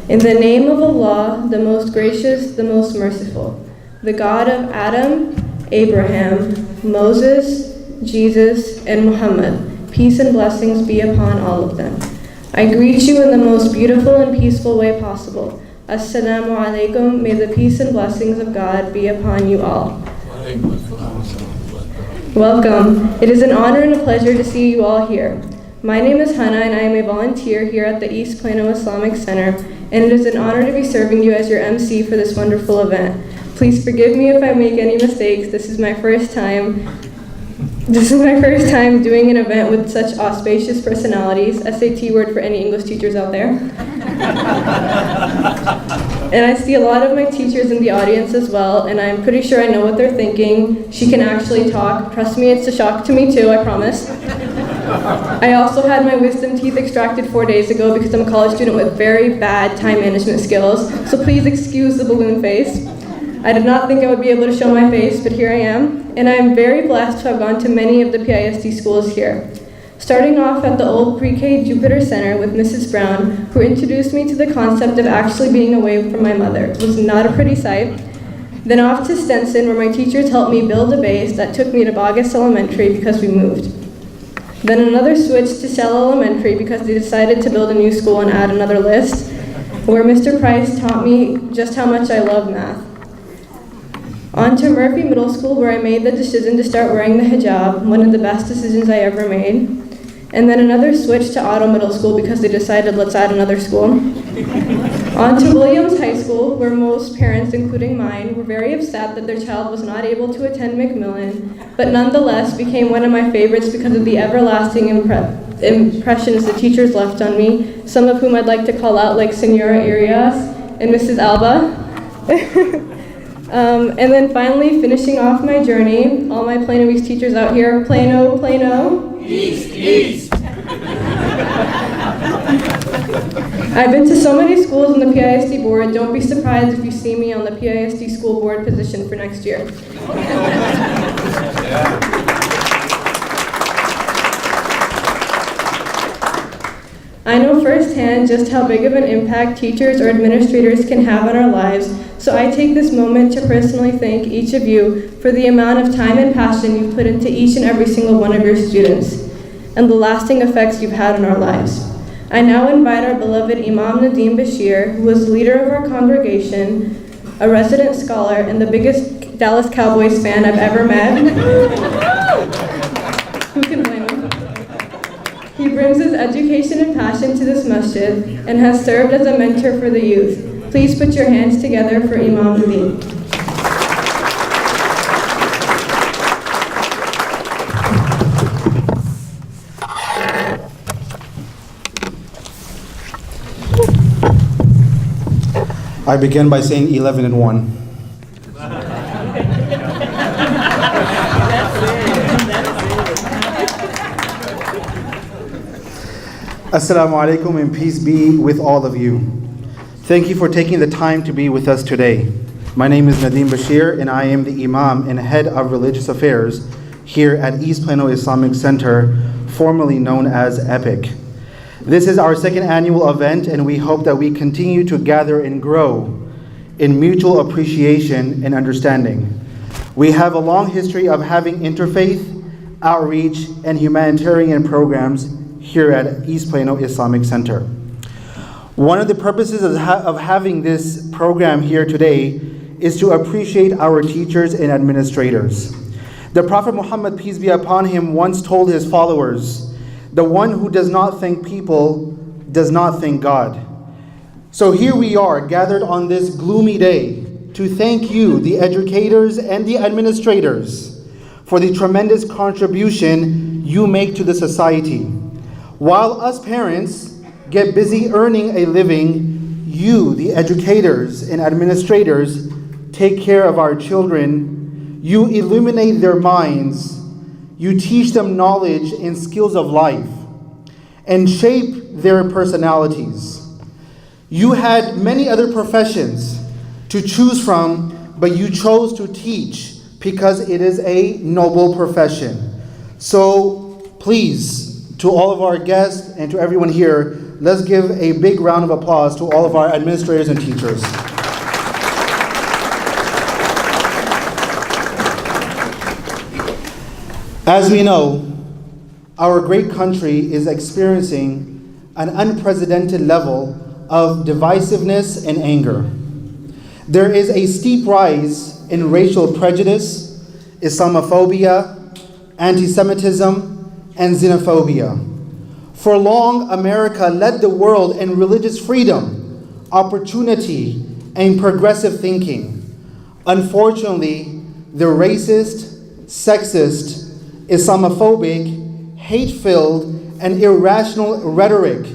In the name of Allah, the most gracious, the most merciful, the God of Adam, Abraham, Moses, Jesus, and Muhammad, peace and blessings be upon all of them. I greet you in the most beautiful and peaceful way possible. Assalamu alaikum, may the peace and blessings of God be upon you all. Welcome. It is an honor and a pleasure to see you all here. My name is Hannah and I am a volunteer here at the East Plano Islamic Center, and it is an honor to be serving you as your MC for this wonderful event. Please forgive me if I make any mistakes. This is my first time doing an event with such auspicious personalities. SAT word for any English teachers out there. And I see a lot of my teachers in the audience as well, and I'm pretty sure I know what they're thinking. She can actually talk. Trust me, it's a shock to me too, I promise. I also had my wisdom teeth extracted 4 days ago because I'm a college student with very bad time management skills, so please excuse the balloon face. I did not think I would be able to show my face, but here I am, and I am very blessed to have gone to many of the PISD schools here. Starting off at the old pre-K Jupiter Center with Mrs. Brown, who introduced me to the concept of actually being away from my mother. It was not a pretty sight. Then off to Stenson, where my teachers helped me build a base that took me to Bogus Elementary because we moved. Then another switch to Shell Elementary because they decided to build a new school and add another list, where Mr. Price taught me just how much I love math. On to Murphy Middle School, where I made the decision to start wearing the hijab, one of the best decisions I ever made. And then another switch to Otto Middle School because they decided let's add another school. On to Williams High School, where most parents, including mine, were very upset that their child was not able to attend McMillan, but nonetheless became one of my favorites because of the everlasting impressions the teachers left on me, some of whom I'd like to call out, like Senora Arias and Mrs. Alba. And then finally, finishing off my journey, all my Plano East teachers out here, Plano, Plano. East, East. I've been to so many schools on the PISD board. Don't be surprised if you see me on the PISD school board position for next year. I know firsthand just how big of an impact teachers or administrators can have on our lives, so I take this moment to personally thank each of you for the amount of time and passion you've put into each and every single one of your students, and the lasting effects you've had on our lives. I now invite our beloved Imam Nadeem Bashir, who is leader of our congregation, a resident scholar, and the biggest Dallas Cowboys fan I've ever met. Who can blame him? He brings his education and passion to this masjid and has served as a mentor for the youth. Please put your hands together for Imam Nadeem. I begin by saying 11 and 1. Assalamu alaikum and peace be with all of you. Thank you for taking the time to be with us today. My name is Nadeem Bashir and I am the Imam and Head of Religious Affairs here at East Plano Islamic Center, formerly known as EPIC. This is our second annual event and we hope that we continue to gather and grow in mutual appreciation and understanding. We have a long history of having interfaith, outreach, and humanitarian programs here at East Plano Islamic Center. One of the purposes of having this program here today is to appreciate our teachers and administrators. The Prophet Muhammad, peace be upon him, once told his followers, "The one who does not thank people does not thank God." So here we are gathered on this gloomy day to thank you, the educators and the administrators, for the tremendous contribution you make to the society. While us parents get busy earning a living, you, the educators and administrators, take care of our children. You illuminate their minds. You teach them knowledge and skills of life and shape their personalities. You had many other professions to choose from, but you chose to teach because it is a noble profession. So please, to all of our guests and to everyone here, let's give a big round of applause to all of our administrators and teachers. As we know, our great country is experiencing an unprecedented level of divisiveness and anger. There is a steep rise in racial prejudice, Islamophobia, anti-Semitism, and xenophobia. For long, America led the world in religious freedom, opportunity, and progressive thinking. Unfortunately, the racist, sexist, Islamophobic, hate-filled, and irrational rhetoric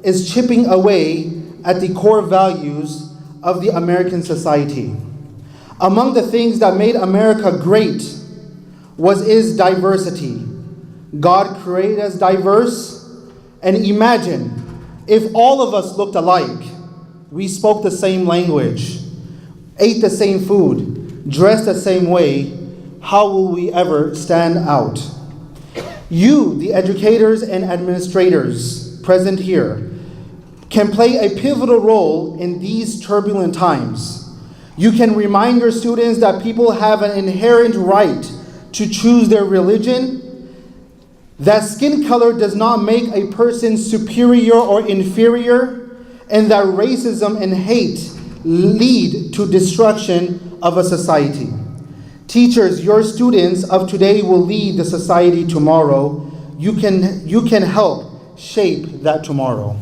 is chipping away at the core values of the American society. Among the things that made America great is diversity. God created us diverse, and imagine if all of us looked alike, we spoke the same language, ate the same food, dressed the same way, how will we ever stand out? You, the educators and administrators present here, can play a pivotal role in these turbulent times. You can remind your students that people have an inherent right to choose their religion, that skin color does not make a person superior or inferior, and that racism and hate lead to destruction of a society. Teachers, your students of today will lead the society tomorrow. You can help shape that tomorrow.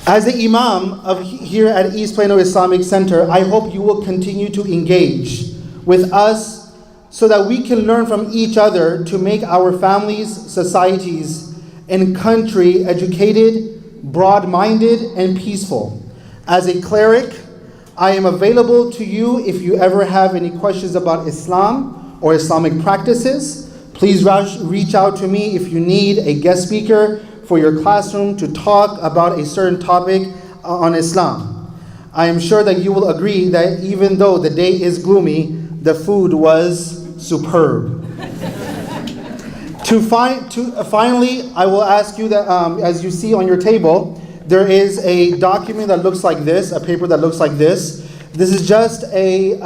As the Imam of here at East Plano Islamic Center, I hope you will continue to engage with us so that we can learn from each other to make our families, societies, and country educated, broad-minded, and peaceful. As a cleric, I am available to you if you ever have any questions about Islam or Islamic practices. Please reach out to me if you need a guest speaker for your classroom to talk about a certain topic on Islam. I am sure that you will agree that even though the day is gloomy, the food was superb. Finally, I will ask you that, as you see on your table, there is a document that looks like this, a paper that looks like this. This is just an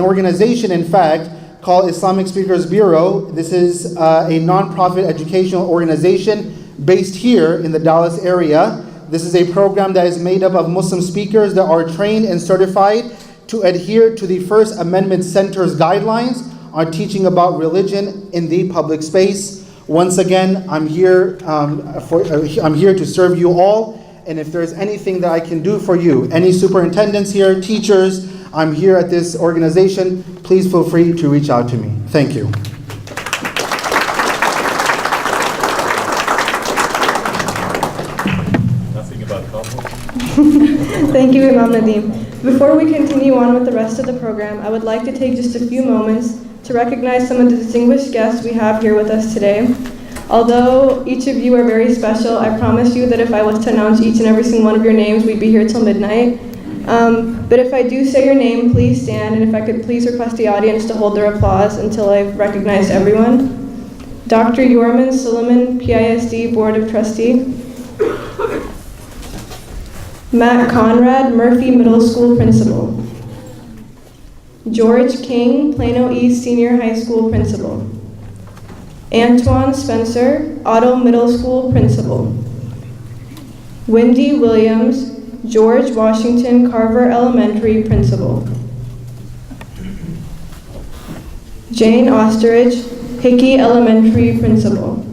organization, in fact, called Islamic Speakers Bureau. This is a nonprofit educational organization based here in the Dallas area. This is a program that is made up of Muslim speakers that are trained and certified to adhere to the First Amendment Center's guidelines on teaching about religion in the public space. Once again, I'm here to serve you all, and if there's anything that I can do for you, any superintendents here, teachers, I'm here at this organization, please feel free to reach out to me. Thank you. Nothing about conflict? Thank you, Imam Nadeem. Before we continue on with the rest of the program, I would like to take just a few moments to recognize some of the distinguished guests we have here with us today. Although each of you are very special, I promise you that if I was to announce each and every single one of your names, we'd be here till midnight. But if I do say your name, please stand, and if I could please request the audience to hold their applause until I've recognized everyone. Dr. Yorman Suleiman, PISD Board of Trustee. Matt Conrad, Murphy Middle School Principal. George King, Plano East Senior High School Principal. Antoine Spencer, Otto Middle School Principal. Wendy Williams, George Washington Carver Elementary Principal. Jane Osteridge, Hickey Elementary Principal.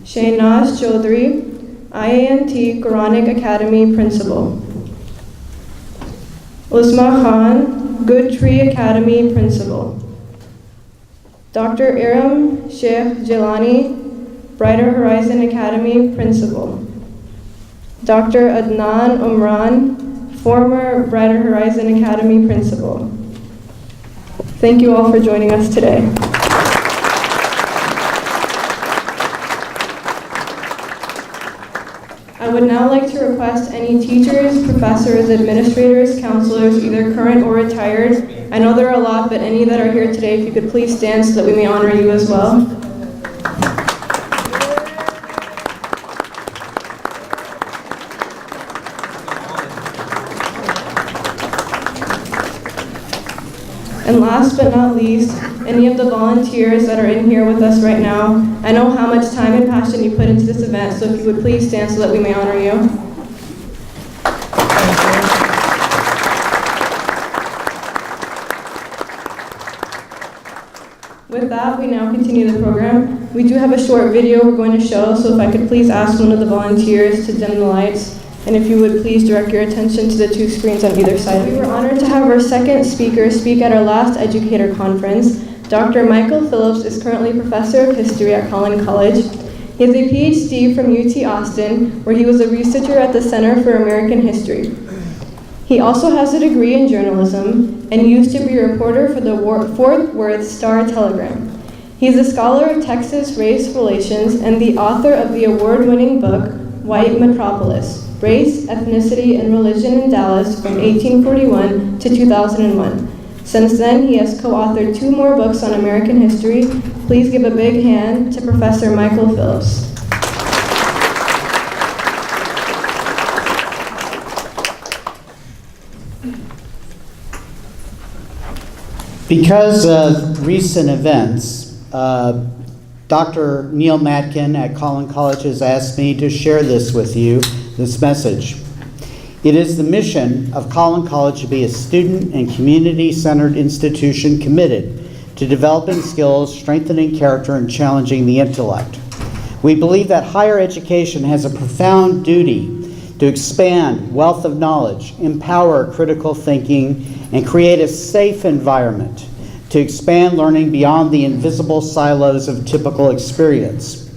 Shahnaz Chaudhry, IANT Quranic Academy Principal. Usma Khan, Good Tree Academy Principal. Dr. Iram Sheikh Jilani, Brighter Horizon Academy Principal. Dr. Adnan Umran, former Brighter Horizon Academy Principal. Thank you all for joining us today. I would now like to request any teachers, professors, administrators, counselors, either current or retired. I know there are a lot, but any that are here today, if you could please stand so that we may honor you as well. And last but not least, any of the volunteers that are in here with us right now, I know how much time and passion you put into this event, so if you would please stand so that we may honor you. With that, we now continue the program. We do have a short video we're going to show, so if I could please ask one of the volunteers to dim the lights, and if you would please direct your attention to the two screens on either side. We were honored to have our second speaker speak at our last Educator conference. Dr. Michael Phillips is currently Professor of History at Collin College. He has a PhD from UT Austin, where he was a researcher at the Center for American History. He also has a degree in journalism and used to be a reporter for the Fort Worth Star-Telegram. He's a scholar of Texas race relations and the author of the award-winning book, White Metropolis: Race, Ethnicity, and Religion in Dallas from 1841 to 2001. Since then, he has co-authored 2 more books on American history. Please give a big hand to Professor Michael Phillips. Because of recent events, Dr. Neil Matkin at Collin College has asked me to share this with you, this message. It is the mission of Collin College to be a student and community-centered institution committed to developing skills, strengthening character, and challenging the intellect. We believe that higher education has a profound duty to expand wealth of knowledge, empower critical thinking, and create a safe environment to expand learning beyond the invisible silos of typical experience.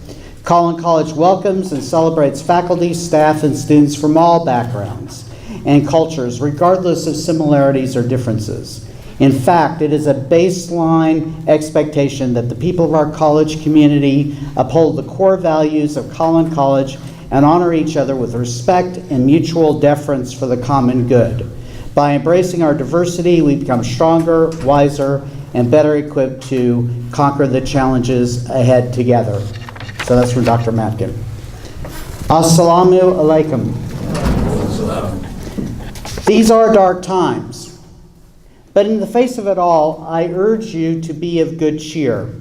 Collin College welcomes and celebrates faculty, staff, and students from all backgrounds and cultures, regardless of similarities or differences. In fact, it is a baseline expectation that the people of our college community uphold the core values of Collin College and honor each other with respect and mutual deference for the common good. By embracing our diversity, we become stronger, wiser, and better equipped to conquer the challenges ahead together. So that's from Dr. Matkin. Assalamu alaikum. These are dark times, but in the face of it all, I urge you to be of good cheer.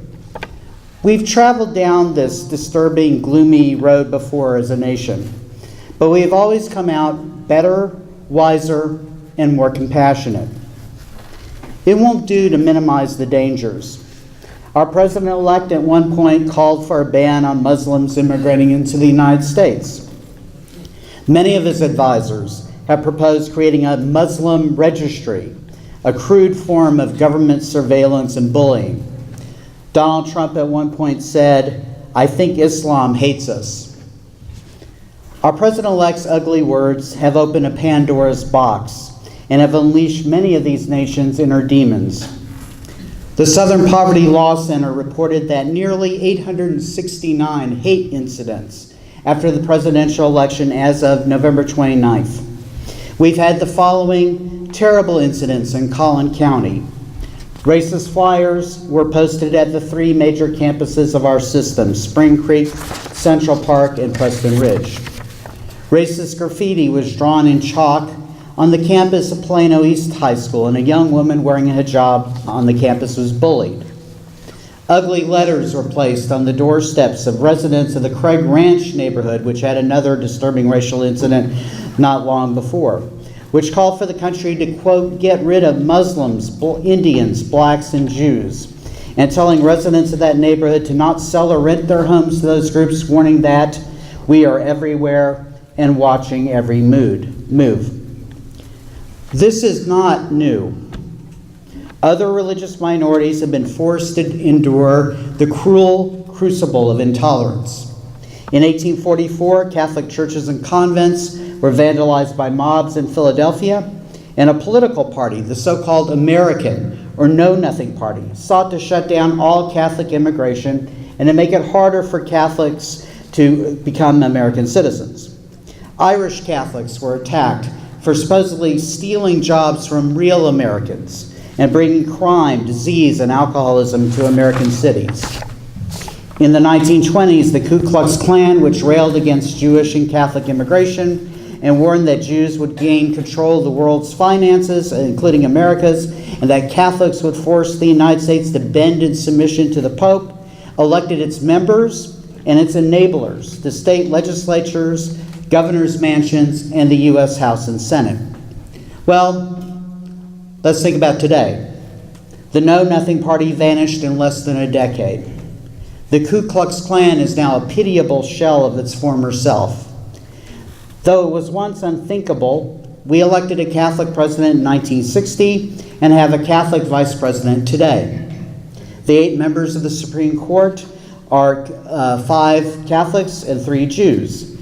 We've traveled down this disturbing, gloomy road before as a nation, but we have always come out better, wiser, and more compassionate. It won't do to minimize the dangers. Our president-elect at one point called for a ban on Muslims immigrating into the United States. Many of his advisors have proposed creating a Muslim registry, a crude form of government surveillance and bullying. Donald Trump at one point said, "I think Islam hates us." Our president-elect's ugly words have opened a Pandora's box and have unleashed many of these nations' inner demons. The Southern Poverty Law Center reported that nearly 869 hate incidents after the presidential election as of November 29th. We've had the following terrible incidents in Collin County. Racist flyers were posted at the 3 major campuses of our system, Spring Creek, Central Park, and Preston Ridge. Racist graffiti was drawn in chalk on the campus of Plano East High School, and a young woman wearing a hijab on the campus was bullied. Ugly letters were placed on the doorsteps of residents of the Craig Ranch neighborhood, which had another disturbing racial incident not long before, which called for the country to, quote, get rid of Muslims, Indians, blacks, and Jews, and telling residents of that neighborhood to not sell or rent their homes to those groups, warning that we are everywhere and watching every move. This is not new. Other religious minorities have been forced to endure the cruel crucible of intolerance. In 1844, Catholic churches and convents were vandalized by mobs in Philadelphia, and a political party, the so-called American or Know Nothing Party, sought to shut down all Catholic immigration and to make it harder for Catholics to become American citizens. Irish Catholics were attacked for supposedly stealing jobs from real Americans and bringing crime, disease, and alcoholism to American cities. In the 1920s, the Ku Klux Klan, which railed against Jewish and Catholic immigration, and warned that Jews would gain control of the world's finances, including America's, and that Catholics would force the United States to bend in submission to the Pope, elected its members and its enablers, the state legislatures, governors' mansions, and the U.S. House and Senate. Well, let's think about today. The Know Nothing Party vanished in less than a decade. The Ku Klux Klan is now a pitiable shell of its former self. Though it was once unthinkable, we elected a Catholic president in 1960 and have a Catholic vice president today. The 8 members of the Supreme Court are 5 Catholics and 3 Jews.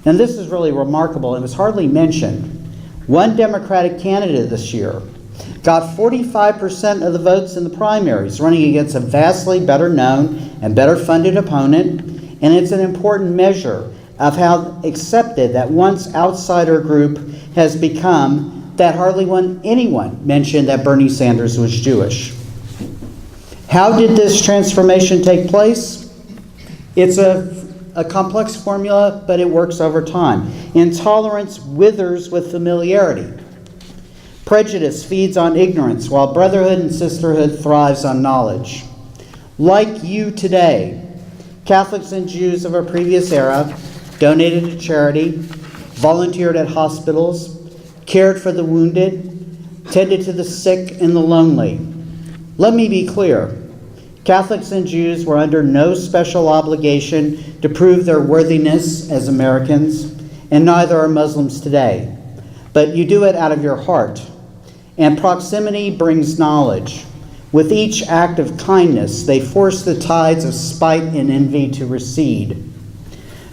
And this is really remarkable, and was hardly mentioned. One Democratic candidate this year got 45% of the votes in the primaries, running against a vastly better known and better funded opponent, and it's an important measure of how accepted that once outsider group has become that hardly anyone mentioned that Bernie Sanders was Jewish. How did this transformation take place? It's a complex formula, but it works over time. Intolerance withers with familiarity. Prejudice feeds on ignorance, while brotherhood and sisterhood thrives on knowledge. Like you today, Catholics and Jews of a previous era donated to charity, volunteered at hospitals, cared for the wounded, tended to the sick and the lonely. Let me be clear. Catholics and Jews were under no special obligation to prove their worthiness as Americans, and neither are Muslims today. But you do it out of your heart. And proximity brings knowledge. With each act of kindness, they force the tides of spite and envy to recede.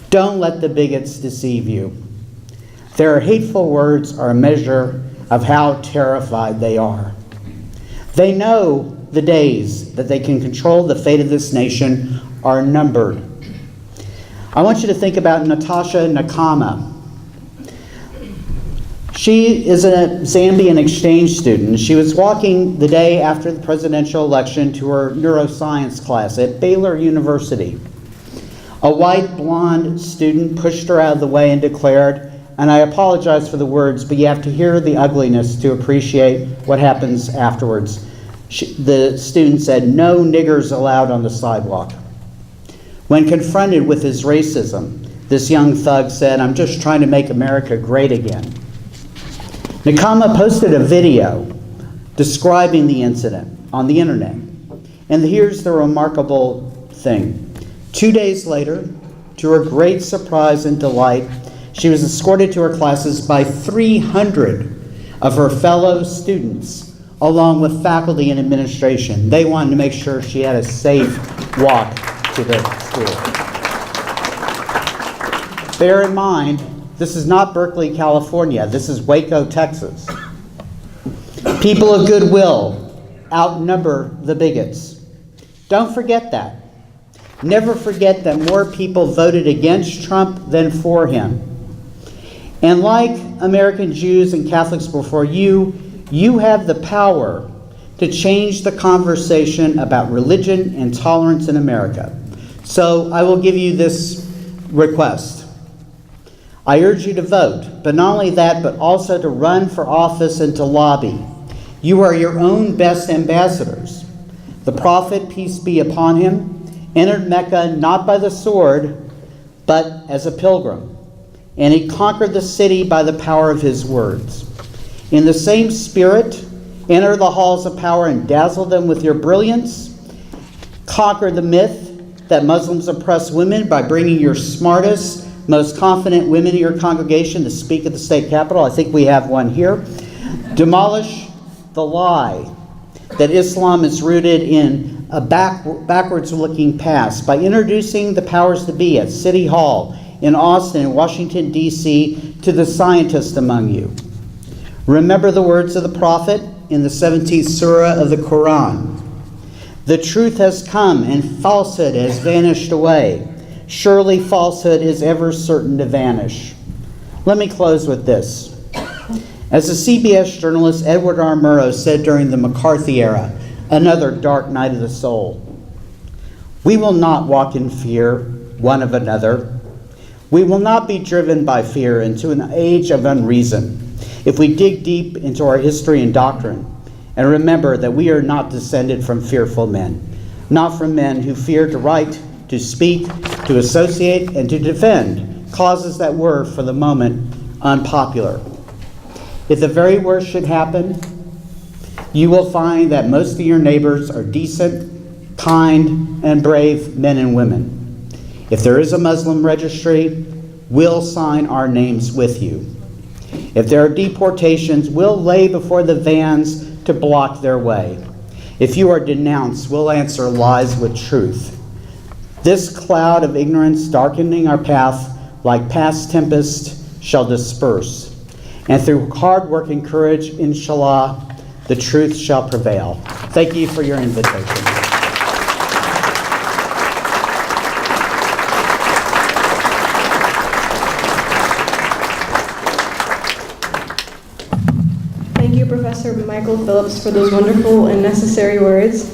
Don't let the bigots deceive you. Their hateful words are a measure of how terrified they are. They know the days that they can control the fate of this nation are numbered. I want you to think about Natasha Nakama. She is a Zambian exchange student. She was walking the day after the presidential election to her neuroscience class at Baylor University. A white blonde student pushed her out of the way and declared, and I apologize for the words, but you have to hear the ugliness to appreciate what happens afterwards. The student said, "No niggers allowed on the sidewalk." When confronted with his racism, this young thug said, "I'm just trying to make America great again." Nakama posted a video describing the incident on the internet. And here's the remarkable thing. 2 days later, to her great surprise and delight, she was escorted to her classes by 300 of her fellow students, along with faculty and administration. They wanted to make sure she had a safe walk to the school. Bear in mind, this is not Berkeley, California. This is Waco, Texas. People of goodwill outnumber the bigots. Don't forget that. Never forget that more people voted against Trump than for him. And like American Jews and Catholics before you, you have the power to change the conversation about religion and tolerance in America. So I will give you this request. I urge you to vote, but not only that, but also to run for office and to lobby. You are your own best ambassadors. The prophet, peace be upon him, entered Mecca not by the sword, but as a pilgrim. And he conquered the city by the power of his words. In the same spirit, enter the halls of power and dazzle them with your brilliance. Conquer the myth that Muslims oppress women by bringing your smartest, most confident women in your congregation to speak at the state capitol. I think we have one here. Demolish the lie that Islam is rooted in a backwards-looking past by introducing the powers to be at City Hall, in Austin and Washington, D.C., to the scientists among you. Remember the words of the prophet in the 17th surah of the Quran. The truth has come and falsehood has vanished away. Surely falsehood is ever certain to vanish. Let me close with this. As a CBS journalist, Edward R. Murrow, said during the McCarthy era, another dark night of the soul, we will not walk in fear one of another. We will not be driven by fear into an age of unreason if we dig deep into our history and doctrine and remember that we are not descended from fearful men, not from men who fear to write, to speak, to associate, and to defend causes that were, for the moment, unpopular. If the very worst should happen, you will find that most of your neighbors are decent, kind, and brave men and women. If there is a Muslim registry, we'll sign our names with you. If there are deportations, we'll lay before the vans to block their way. If you are denounced, we'll answer lies with truth. This cloud of ignorance darkening our path like past tempests shall disperse. And through hard work and courage, inshallah, the truth shall prevail. Thank you for your invitation. Thank you, Professor Michael Phillips, for those wonderful and necessary words.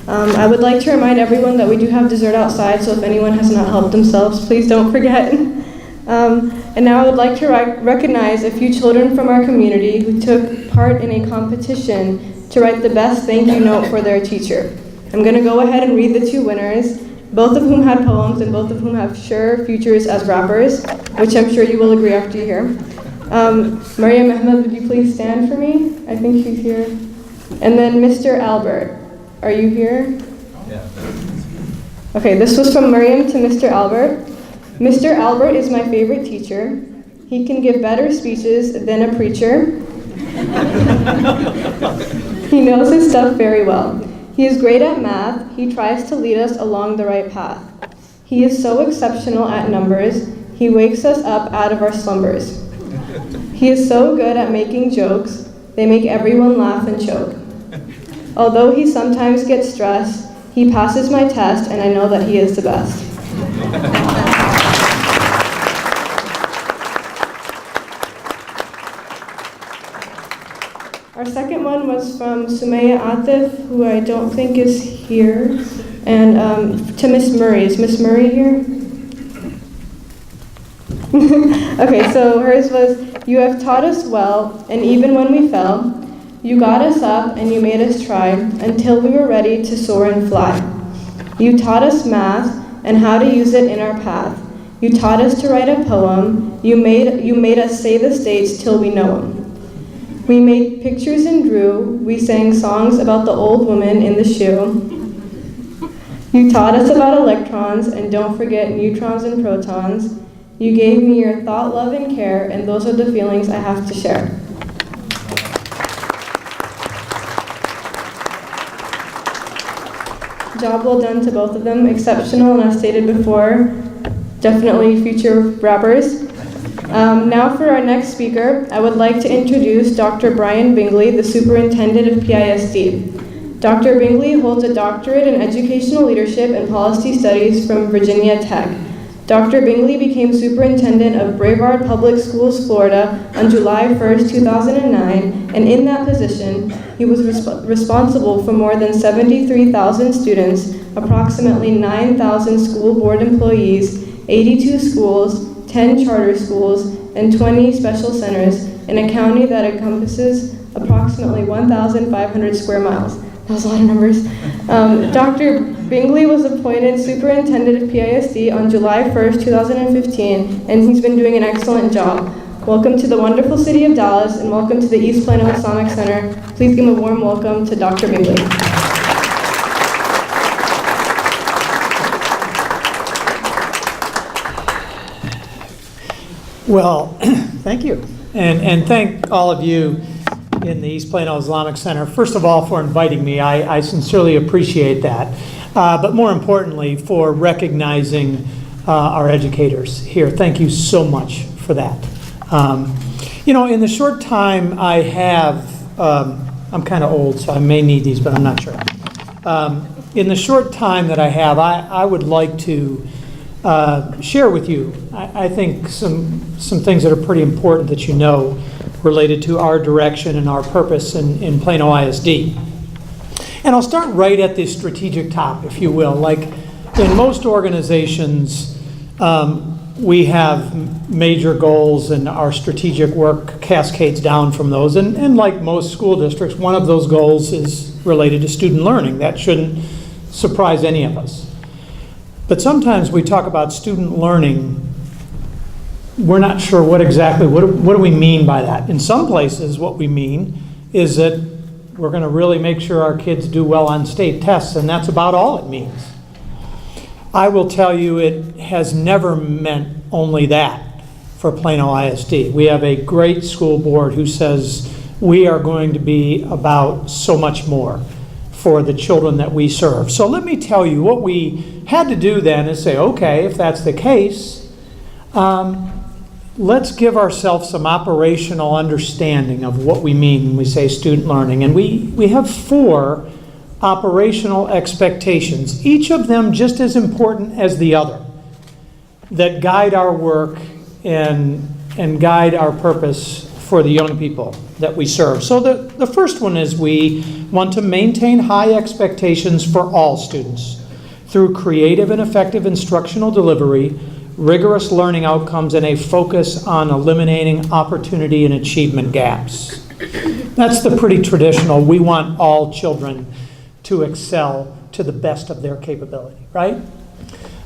I would like to remind everyone that we do have dessert outside, so if anyone has not helped themselves, please don't forget. And now I would like to recognize a few children from our community who took part in a competition to write the best thank you note for their teacher. I'm going to go ahead and read the two winners, both of whom had poems and both of whom have sure futures as rappers, which I'm sure you will agree after you hear. Maria Ahmed, would you please stand for me? I think she's here. And then Mr. Albert, are you here? Yeah. Okay, this was from Miriam to Mr. Albert. Mr. Albert is my favorite teacher. He can give better speeches than a preacher. He knows his stuff very well. He is great at math. He tries to lead us along the right path. He is so exceptional at numbers. He wakes us up out of our slumbers. He is so good at making jokes. They make everyone laugh and choke. Although he sometimes gets stressed, he passes my test, and I know that he is the best. Our second one was from Sumaya Atif, who I don't think is here, and to Miss Murray. Is Miss Murray here? Okay, so hers was, you have taught us well, and even when we fell, you got us up and you made us try until we were ready to soar and fly. You taught us math and how to use it in our path. You taught us to write a poem. You made us say the states till we know them. We made pictures and drew. We sang songs about the old woman in the shoe. You taught us about electrons, and don't forget neutrons and protons. You gave me your thought, love, and care, and those are the feelings I have to share. Job well done to both of them. Exceptional, and as stated before, definitely future rappers. Now for our next speaker, I would like to introduce Dr. Brian Bingley, the Superintendent of PISD. Dr. Bingley holds a doctorate in Educational Leadership and Policy Studies from Virginia Tech. Dr. Bingley became Superintendent of Brevard Public Schools, Florida on July 1st, 2009, and in that position, he was responsible for more than 73,000 students, approximately 9,000 school board employees, 82 schools, 10 charter schools, and 20 special centers in a county that encompasses approximately 1,500 square miles. That was a lot of numbers. Dr. Bingley was appointed Superintendent of PISD on July 1st, 2015, and he's been doing an excellent job. Welcome to the wonderful city of Dallas, and welcome to the East Plano Islamic Center. Please give a warm welcome to Dr. Bingley. Well, thank you. And thank all of you in the East Plano Islamic Center, first of all, for inviting me. I sincerely appreciate that. But more importantly, for recognizing our educators here. Thank you so much for that. In the short time I have, I'm kind of old, so I may need these, but I'm not sure. In the short time that I have, I would like to share with you, I think, some things that are pretty important that you know related to our direction and our purpose in Plano ISD. And I'll start right at the strategic top, if you will. Like in most organizations, We have major goals, and our strategic work cascades down from those. And like most school districts, one of those goals is related to student learning. That shouldn't surprise any of us. But sometimes we talk about student learning, we're not sure what do we mean by that. In some places, what we mean is that we're going to really make sure our kids do well on state tests, and that's about all it means. I will tell you, it has never meant only that for Plano ISD. We have a great school board who says we are going to be about so much more for the children that we serve. So let me tell you, what we had to do then is say, okay, if that's the case, let's give ourselves some operational understanding of what we mean when we say student learning. And we have 4 operational expectations, each of them just as important as the other, that guide our work and guide our purpose for the young people that we serve. So the first one is we want to maintain high expectations for all students through creative and effective instructional delivery, rigorous learning outcomes, and a focus on eliminating opportunity and achievement gaps. That's the pretty traditional, we want all children to excel to the best of their capability, right?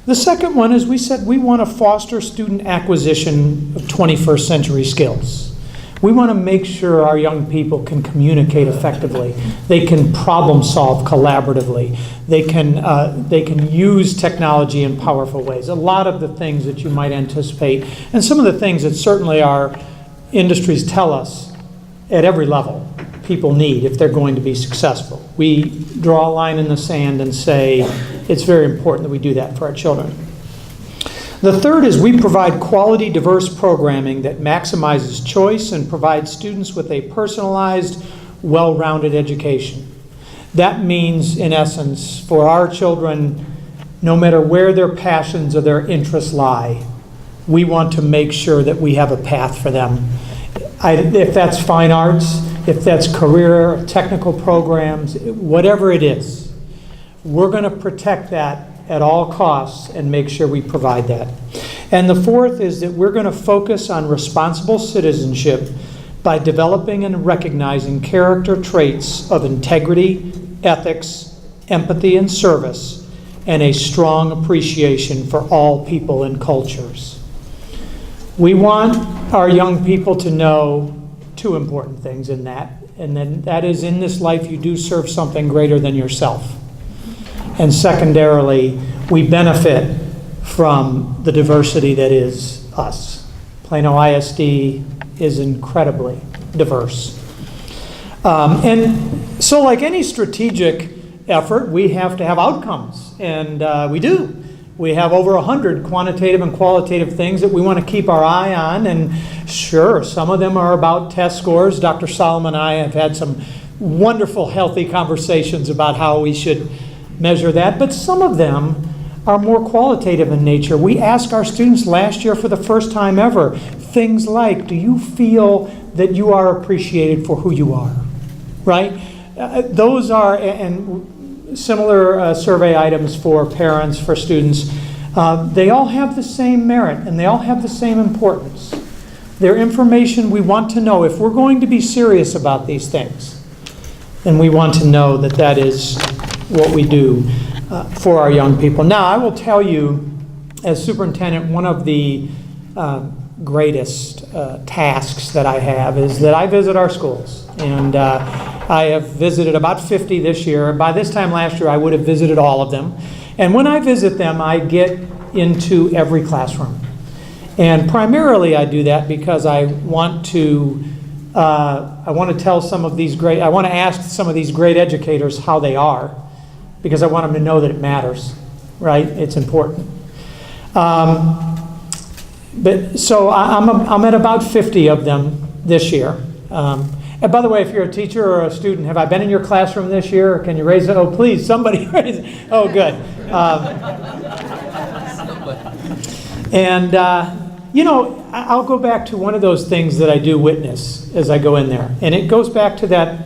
The second one is we said we want to foster student acquisition of 21st century skills. We want to make sure our young people can communicate effectively. They can problem solve collaboratively. They can use technology in powerful ways. A lot of the things that you might anticipate, and some of the things that certainly our industries tell us at every level people need if they're going to be successful. We draw a line in the sand and say it's very important that we do that for our children. The third is we provide quality, diverse programming that maximizes choice and provides students with a personalized, well-rounded education. That means, in essence, for our children, no matter where their passions or their interests lie, we want to make sure that we have a path for them. If that's fine arts, if that's career, technical programs, whatever it is, we're going to protect that at all costs and make sure we provide that. And the fourth is that we're going to focus on responsible citizenship by developing and recognizing character traits of integrity, ethics, empathy, and service, and a strong appreciation for all people and cultures. We want our young people to know 2 important things in that, and then that is, in this life you do serve something greater than yourself. And secondarily, we benefit from the diversity that is us. Plano ISD is incredibly diverse. And so like any strategic effort, we have to have outcomes, and we do. We have over 100 quantitative and qualitative things that we want to keep our eye on, and sure, some of them are about test scores. Dr. Solomon and I have had some wonderful, healthy conversations about how we should measure that, but some of them are more qualitative in nature. We asked our students last year for the first time ever, things like, do you feel that you are appreciated for who you are, right? Those are, and similar survey items for parents, for students, they all have the same merit and they all have the same importance. They're information we want to know. If we're going to be serious about these things, then we want to know that that is what we do for our young people. Now, I will tell you, as superintendent, one of the greatest tasks that I have is that I visit our schools. And I have visited about 50 this year. By this time last year, I would have visited all of them. And when I visit them, I get into every classroom. And primarily I do that because I want to tell some of these I want to ask some of these great educators how they are, because I want them to know that it matters, right? It's important. But so I'm at about 50 of them this year. And by the way, if you're a teacher or a student, have I been in your classroom this year? Can you raise it? Oh, please, somebody raise it. Oh, good. I'll go back to one of those things that I do witness as I go in there. And it goes back to that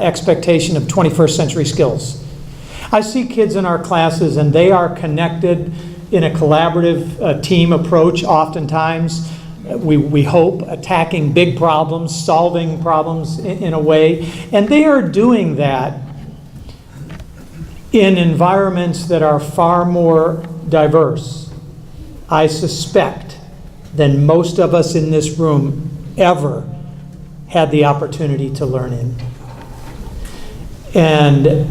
expectation of 21st century skills. I see kids in our classes and they are connected in a collaborative team approach, oftentimes. We hope, attacking big problems, solving problems in a way. And they are doing that in environments that are far more diverse, I suspect, than most of us in this room ever had the opportunity to learn in. And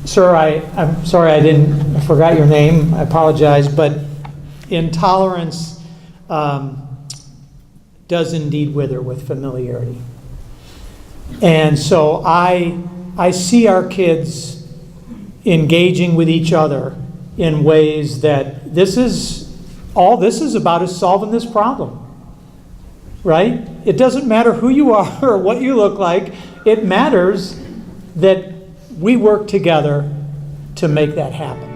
sir, I'm sorry I forgot your name, I apologize, but intolerance does indeed wither with familiarity. And so I see our kids engaging with each other in ways that this is about is solving this problem, right? It doesn't matter who you are or what you look like. It matters that we work together to make that happen.